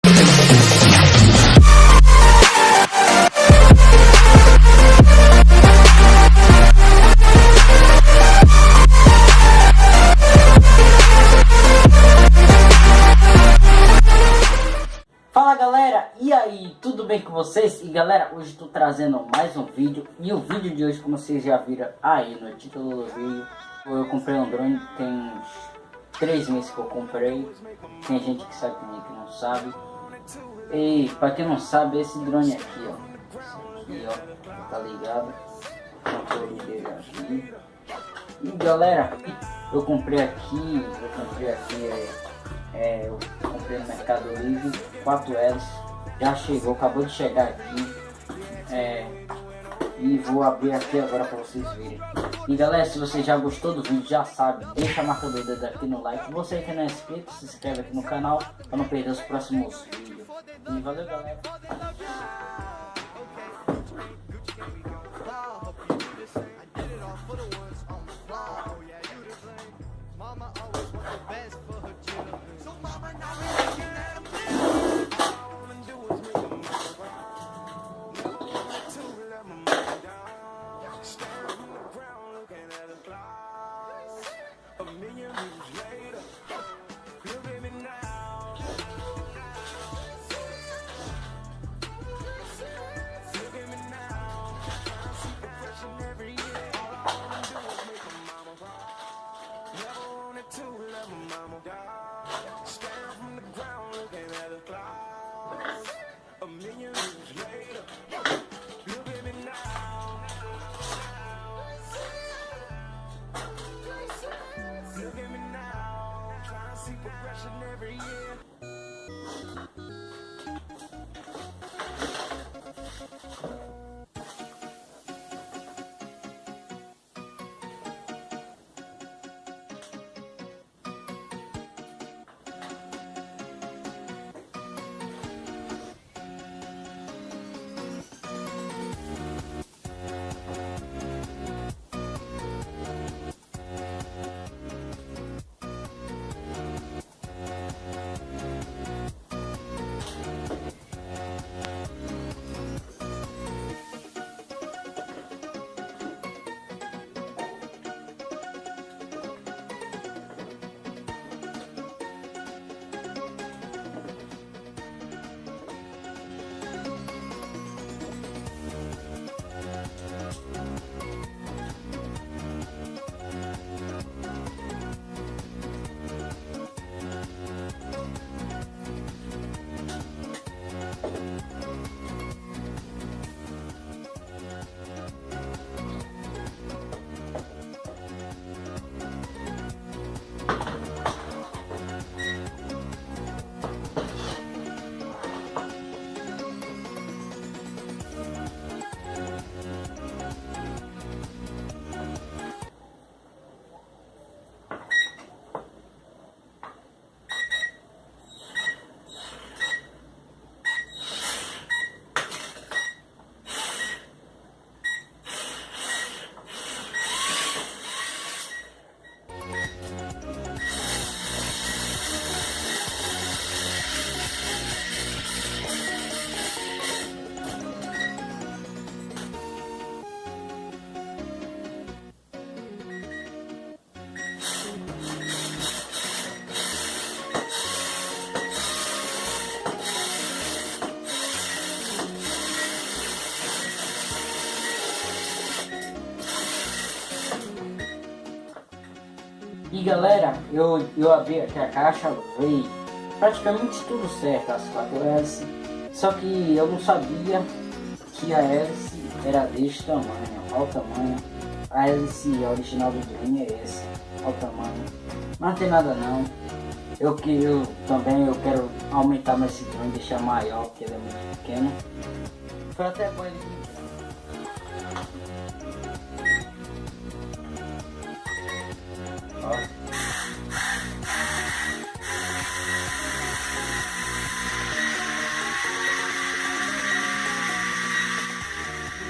Fala galera, e aí, tudo bem com vocês? E galera, hoje estou trazendo mais um vídeo. E o vídeo de hoje, como vocês já viram aí no título do vídeo, eu comprei um drone, tem uns 3 meses que eu comprei. Tem gente que sabe, tem gente que não sabe. E para quem não sabe, esse drone aqui, ó, esse aqui, ó, tá ligado? O controle dele aqui. E galera, eu comprei aqui eu comprei no Mercado Livre, 4 hélices, já chegou, acabou de chegar aqui, e vou abrir aqui agora para vocês verem. E galera, se você já gostou do vídeo, já sabe, deixa a marca do dedo aqui no like. Você que não é inscrito, se inscreve aqui no canal para não perder os próximos vídeos. E valeu galera! E galera, eu abri aqui a caixa, veio praticamente tudo certo, as 4 hélices, só que eu não sabia que a hélice era deste tamanho, olha o tamanho. A hélice original do drone é essa, olha o tamanho, mas não tem nada não. Eu quero aumentar mais esse drone, deixar maior, porque ele é muito pequeno. Foi até bom ele pequeno. Ó.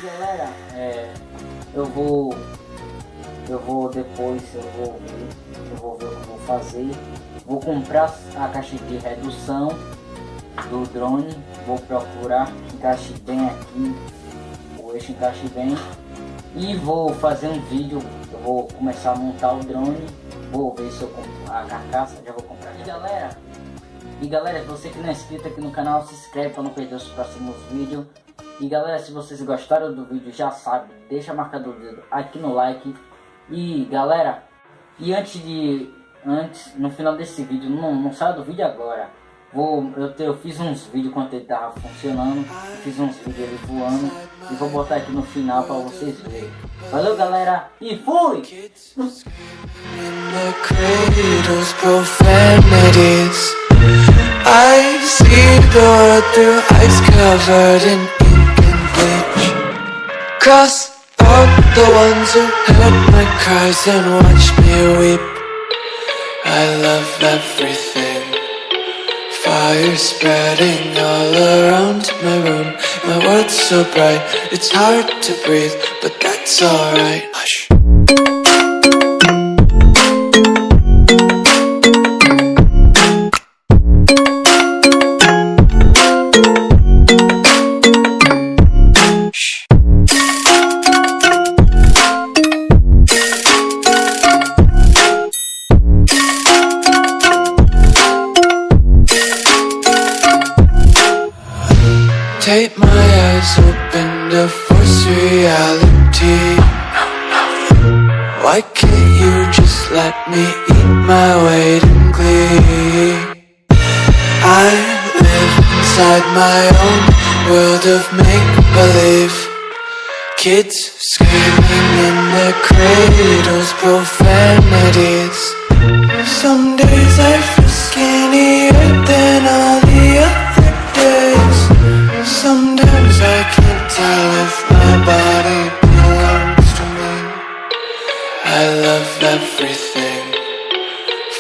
Galera, eu vou depois, eu vou ver o que eu vou fazer. Vou comprar a caixa de redução do drone. Vou procurar que encaixe bem aqui, o eixo encaixe bem. E vou fazer um vídeo, eu vou começar a montar o drone. Vou ver se eu compro a carcaça, já vou comprar. E galera, se você que não é inscrito aqui no canal, se inscreve para não perder os próximos vídeos. E galera, se vocês gostaram do vídeo, já sabe, deixa a marca do dedo aqui no like. E galera, no final desse vídeo, não saia do vídeo agora. Eu fiz uns vídeos quando ele tava funcionando, fiz uns vídeos ele voando e vou botar aqui no final para vocês verem. Valeu galera e fui! I see the world through ice covered in ink and bleach. Cross out the ones who heard my cries and watched me weep. I love everything. Fire spreading all around my room. My world's so bright, it's hard to breathe, but that's alright. Hush. Take my eyes open to force reality. Why can't you just let me eat my weight in glee? I live inside my own world of make-believe. Kids screaming in their cradles, profanities. Some days I feel skinnier than all the other days. Sometimes I can't tell if my body belongs to me. I love everything.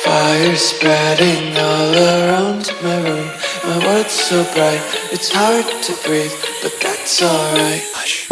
Fire spreading all around my room. My world's so bright, it's hard to breathe, but that's alright. Hush.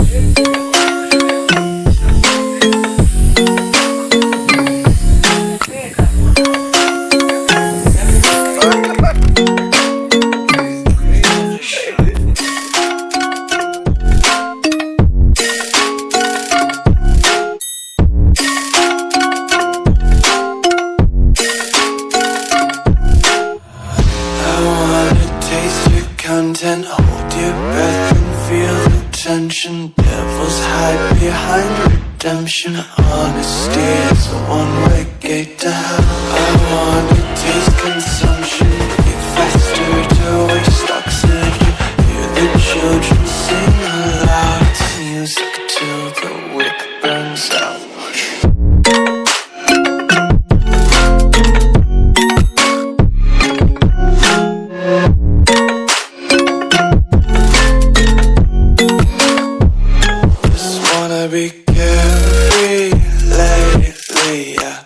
Content, hold your breath and feel the tension. Devils hide behind redemption. Honesty is a one-way gate to hell. I wanna taste consumption. Eat faster to waste oxygen. Hear the children sing aloud. It's music till the wick burns out. Be carefree lately, yeah.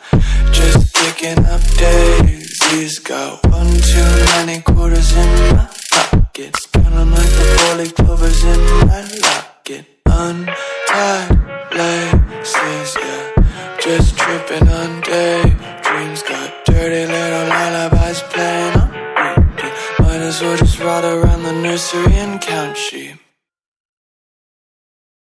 Just picking up daisies. Got one too many quarters in my pockets. Counting like the 4-leaf clovers in my locket. Untied laces, yeah. Just tripping on daydreams. Got dirty little lullabies playing on repeat. Might as well just ride around the nursery and count sheep.